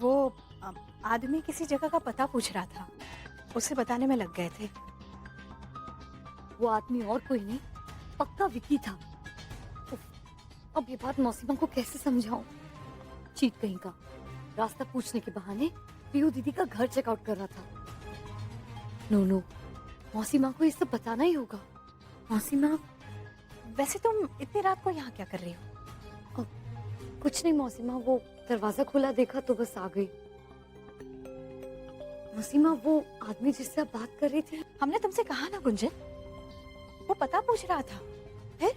वो अ, आदमी किसी जगह का पता पूछ रहा था, उसे बताने में लग गए थे। वो आदमी और कोई नहीं, पक्का विकी था। उफ, अब ये बात मौसीमा को कैसे समझाऊं? चीट कहीं का, रास्ता पूछने के बहाने पीयू दीदी का घर चेकआउट कर रहा था। नो नो, मौसीमा को ये सब बताना ही होगा। मौसीमा, वैसे तुम इतनी रात को यहाँ क्या कर रही हो? कुछ नहीं मौसीमा, वो दरवाजा खुला देखा तो बस आ गई। मौसीमा, वो आदमी जिससे आप बात कर रही थी, हमने तुमसे कहा ना गुंजन, वो पता पूछ रहा था। फिर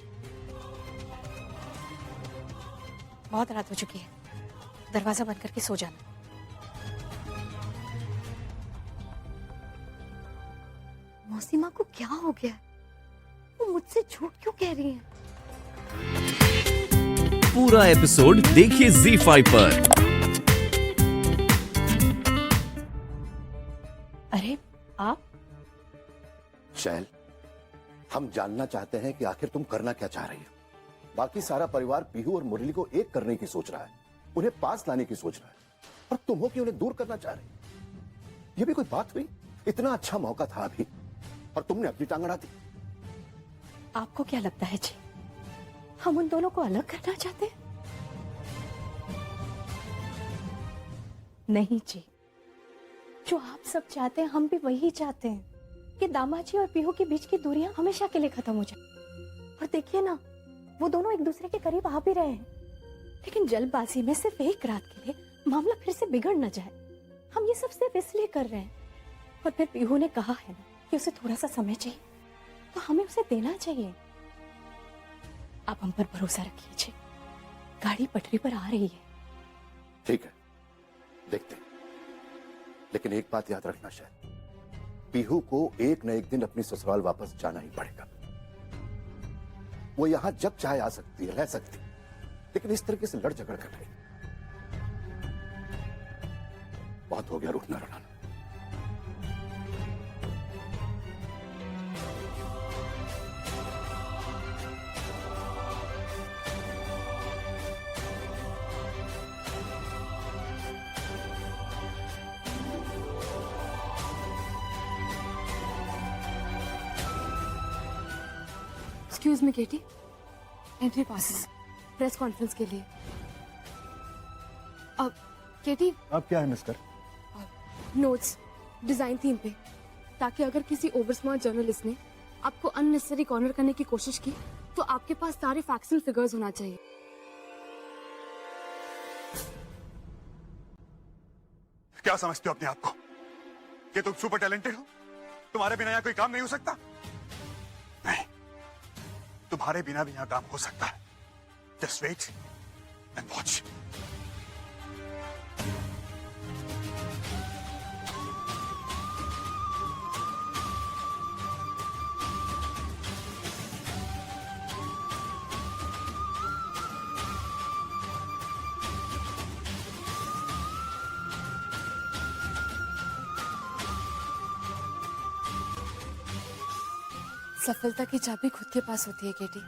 बहुत रात हो चुकी है, दरवाजा बंद करके सो जाना। मौसीमा को क्या हो गया? वो मुझसे झूठ क्यों कह रही है? पूरा एपिसोड देखिए ZEE5 पर। अरे आप? शैल, हम जानना चाहते हैं कि आखिर तुम करना क्या चाह रही हो। बाकी सारा परिवार पीहू और मुरली को एक करने की सोच रहा है, उन्हें पास लाने की सोच रहा है, और तुम हो कि उन्हें दूर करना चाह रही। ये भी कोई बात हुई? इतना अच्छा मौका था अभी और तुमने अपनी टांग अड़ा दी। आपको क्या लगता है जी, हम उन दोनों को अलग करना चाहते हैं? नहीं जी, जो आप सब चाहते हैं हम भी वही चाहते हैं कि दामाजी और पीहू के बीच की दूरियां हमेशा के लिए खत्म हो जाए। और देखिए ना, वो दोनों एक दूसरे के करीब आ भी रहे हैं, लेकिन जल्दबाजी में सिर्फ एक रात के लिए मामला फिर से बिगड़ न जाए। हम ये सब सिर्फ इसलिए कर रहे हैं। और फिर पीहू ने कहा है ना कि उसे थोड़ा सा समय चाहिए, तो हमें उसे देना चाहिए। आप हम पर भरोसा रखिए जी, गाड़ी पटरी पर आ रही है। ठीक है, देखते हैं। लेकिन एक बात याद रखना शैल, पीहू को एक न एक दिन अपनी ससुराल वापस जाना ही पड़ेगा। वो यहां जब चाहे आ सकती है, रह सकती है, लेकिन इस तरीके से लड़ झगड़ कर नहीं। बहुत हो गया रूठना रुलाना। एक्सक्यूज मी केटी, एंट्री पास प्रेस कॉन्फ्रेंस के लिए। अब केटी, अब क्या है मिस्टर? नोट्स डिजाइन थीम पे, ताकि अगर किसी ओवर स्मार्ट जर्नलिस्ट ने आपको अननेसेसरी कॉर्नर करने की कोशिश की तो आपके पास सारे फैक्ट्स एंड फिगर्स होना चाहिए। क्या समझते हो अपने आप को कि तुम सुपर टैलेंटेड हो? तुम्हारे बिना यहां कोई काम नहीं हो सकता? नहीं, तुम्हारे बिना भी यहां काम हो सकता है। Just wait and watch. सफलता की चाबी खुद के पास होती है केटी,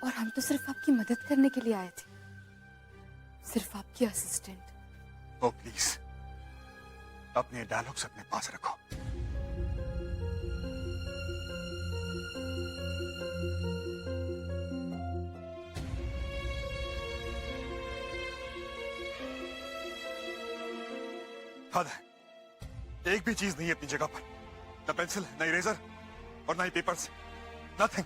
और हम तो सिर्फ आपकी मदद करने के लिए आए थे, सिर्फ आपकी असिस्टेंट। ओ प्लीज, अपने डायलॉग्स अपने पास रखो। हद है, एक भी चीज नहीं है अपनी जगह पर। न पेंसिल, न इरेजर और न ही पेपर्स, नथिंग।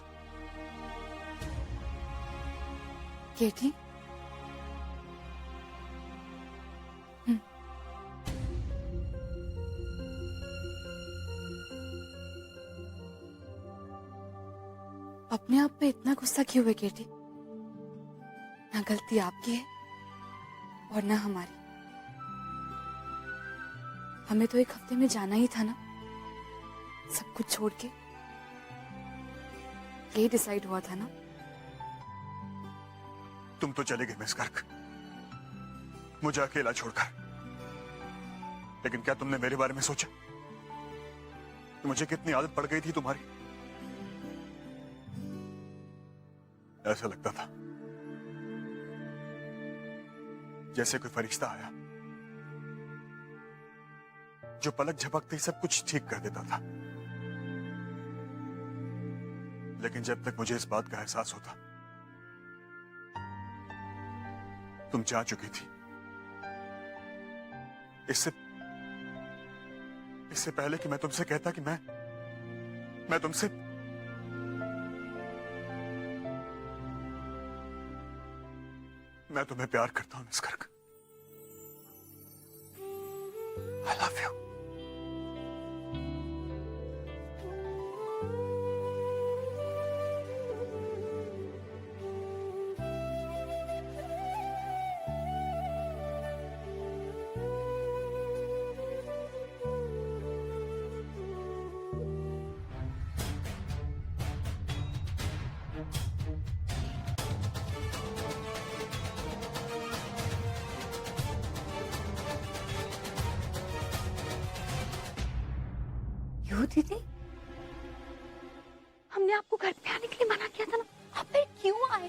केटी, अपने आप पे इतना गुस्सा क्यों है केटी? ना गलती आपकी है और ना हमारी। हमें तो एक हफ्ते में जाना ही था ना, सब कुछ छोड़ के। ये डिसाइड हुआ था ना। तुम तो चले गए मिस गर्ग, मुझे अकेला छोड़कर। लेकिन क्या तुमने मेरे बारे में सोचा कि मुझे कितनी आदत पड़ गई थी तुम्हारी? ऐसा लगता था जैसे कोई फरिश्ता आया जो पलक झपकते ही सब कुछ ठीक कर देता था। लेकिन जब तक मुझे इस बात का एहसास होता, तुम जा चुकी थी। इससे पहले कि मैं तुमसे कहता कि मैं तुमसे मैं तुम्हें प्यार करता हूं miss Garg. I love you. क्यों दीदी? हमने आपको घर पे आने के लिए मना किया था ना, आप फिर क्यों आए?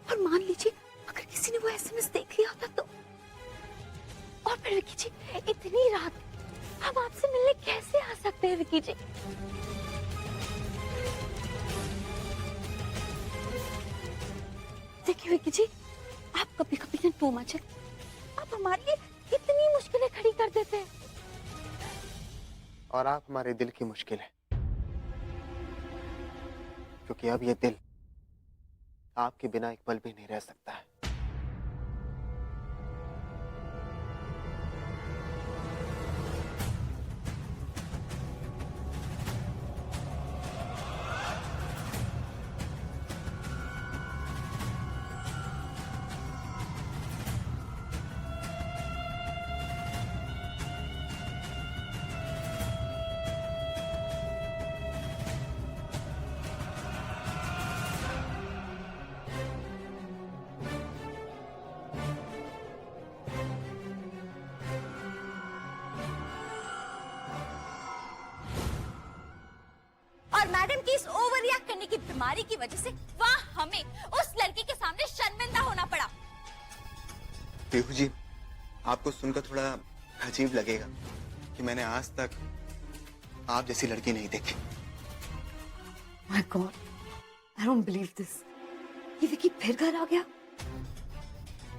और मान लीजिए अगर किसी ने वो एसएमएस देख लिया होता तो। और फिर विकी जी, इतनी रात हम आपसे मिलने कैसे आ सकते हैं विकी जी? देखिए विकी जी, आप कभी कभी ना टू मच, आप हमारे लिए इतनी मुश्किलें खड़ी कर देते हैं। और आप हमारे दिल की मुश्किल है, क्योंकि अब ये दिल आपके बिना एक पल भी नहीं रह सकता है। और मैडम की इस ओवर रिएक्ट करने की बीमारी की वजह से वहाँ हमें उस लड़के के सामने शर्मिंदा होना पड़ा। पीहू जी, आपको सुनकर थोड़ा अजीब लगेगा कि मैंने आज तक आप जैसी लड़की नहीं देखी। My God, I don't believe this. ये विकी फिर घर आ गया?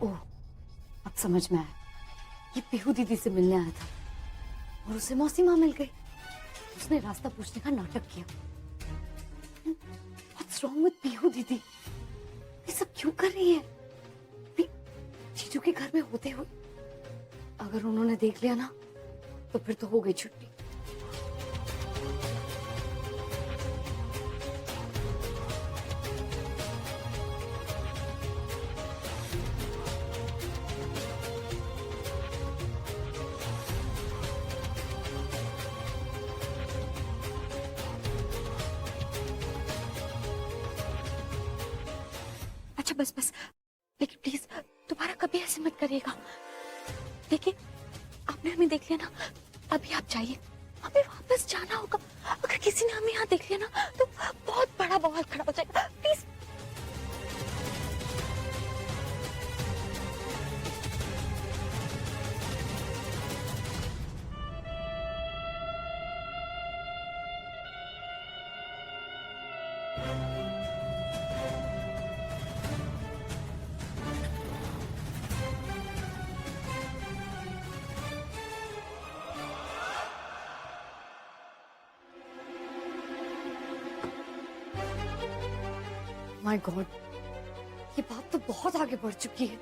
ओह, अब समझ में आया। ये पीहू दीदी से मिलने आया था और उसे मौसी माँ मिल गई। उसने रास्ता पूछने का नाटक किया। What's wrong with पीहू दीदी? ये सब क्यों कर रही है? जीजू के घर में होते हुए अगर उन्होंने देख लिया ना, तो फिर तो हो गई छुट्टी। अच्छा बस, लेकिन प्लीज दोबारा कभी ऐसे मत करिएगा। देखिए, आपने हमें देख लिया ना, अभी आप जाइए, हमें वापस जाना होगा। अगर किसी ने हमें यहाँ देख लिया ना, तो बहुत बड़ा बवाल खड़ा हो जाएगा। प्लीज। माय गॉड, ये बात तो बहुत आगे बढ़ चुकी है।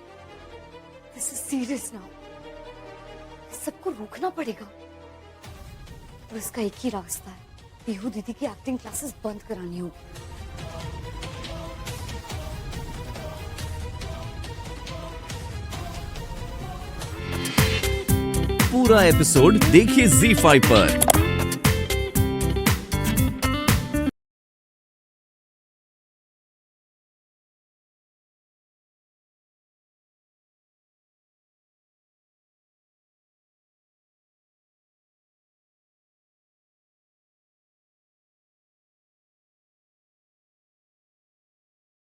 This is serious now. सबको रोकना पड़ेगा और इसका एक ही रास्ता है, पीहू दीदी की एक्टिंग क्लासेस बंद करानी होगी। पूरा एपिसोड देखिए ZEE5 पर।